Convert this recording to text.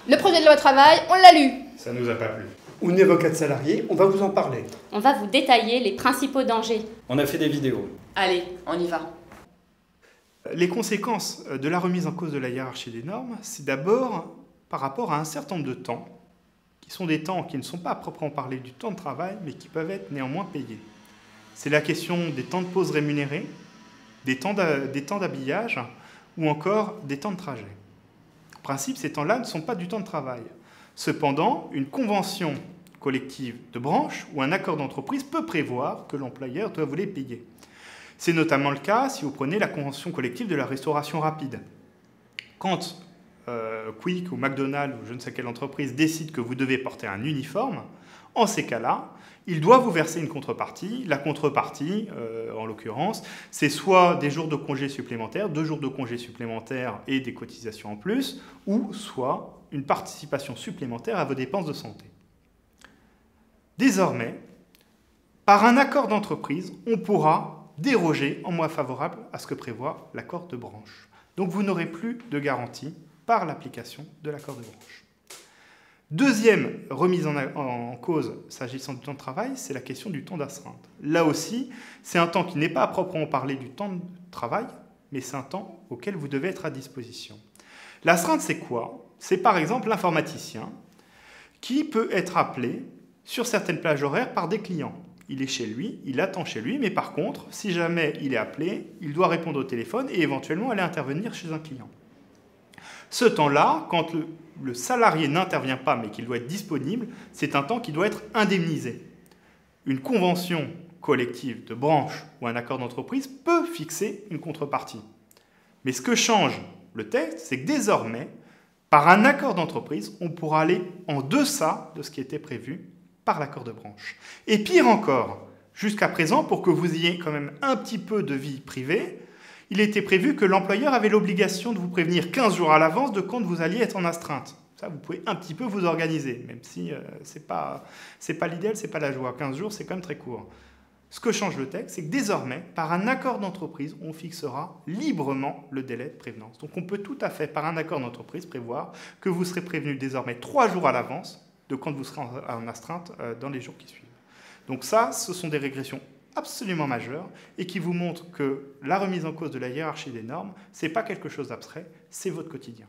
Le projet de loi travail, on l'a lu. Ça nous a pas plu. On est avocat de salarié, on va vous en parler. On va vous détailler les principaux dangers. On a fait des vidéos. Allez, on y va. Les conséquences de la remise en cause de la hiérarchie des normes, c'est d'abord par rapport à un certain nombre de temps, qui sont des temps qui ne sont pas à proprement parler du temps de travail, mais qui peuvent être néanmoins payés. C'est la question des temps de pause rémunérés, des temps d'habillage, ou encore des temps de trajet. En principe, ces temps-là ne sont pas du temps de travail. Cependant, une convention collective de branche ou un accord d'entreprise peut prévoir que l'employeur doit vous les payer. C'est notamment le cas si vous prenez la convention collective de la restauration rapide. Quand Quick ou McDonald's ou je ne sais quelle entreprise décide que vous devez porter un uniforme, en ces cas-là, il doit vous verser une contrepartie. La contrepartie, en l'occurrence, c'est soit des jours de congés supplémentaires, 2 jours de congés supplémentaires et des cotisations en plus, ou soit une participation supplémentaire à vos dépenses de santé. Désormais, par un accord d'entreprise, on pourra déroger en moins favorable à ce que prévoit l'accord de branche. Donc vous n'aurez plus de garantie par l'application de l'accord de branche. Deuxième remise en cause s'agissant du temps de travail, c'est la question du temps d'astreinte. Là aussi, c'est un temps qui n'est pas à proprement parler du temps de travail, mais c'est un temps auquel vous devez être à disposition. L'astreinte, c'est quoi? C'est par exemple l'informaticien qui peut être appelé sur certaines plages horaires par des clients. Il est chez lui, il attend chez lui, mais par contre, si jamais il est appelé, il doit répondre au téléphone et éventuellement aller intervenir chez un client. Ce temps-là, quand le salarié n'intervient pas mais qu'il doit être disponible, c'est un temps qui doit être indemnisé. Une convention collective de branche ou un accord d'entreprise peut fixer une contrepartie. Mais ce que change le texte, c'est que désormais, par un accord d'entreprise, on pourra aller en deçà de ce qui était prévu par l'accord de branche. Et pire encore, jusqu'à présent, pour que vous ayez quand même un petit peu de vie privée, il était prévu que l'employeur avait l'obligation de vous prévenir 15 jours à l'avance de quand vous alliez être en astreinte. Ça, vous pouvez un petit peu vous organiser, même si c'est pas l'idéal, c'est pas la joie. 15 jours, c'est quand même très court. Ce que change le texte, c'est que désormais, par un accord d'entreprise, on fixera librement le délai de prévenance. Donc on peut tout à fait, par un accord d'entreprise, prévoir que vous serez prévenu désormais 3 jours à l'avance de quand vous serez en astreinte dans les jours qui suivent. Donc ça, ce sont des régressions absolument majeures et qui vous montrent que la remise en cause de la hiérarchie des normes, ce n'est pas quelque chose d'abstrait, c'est votre quotidien.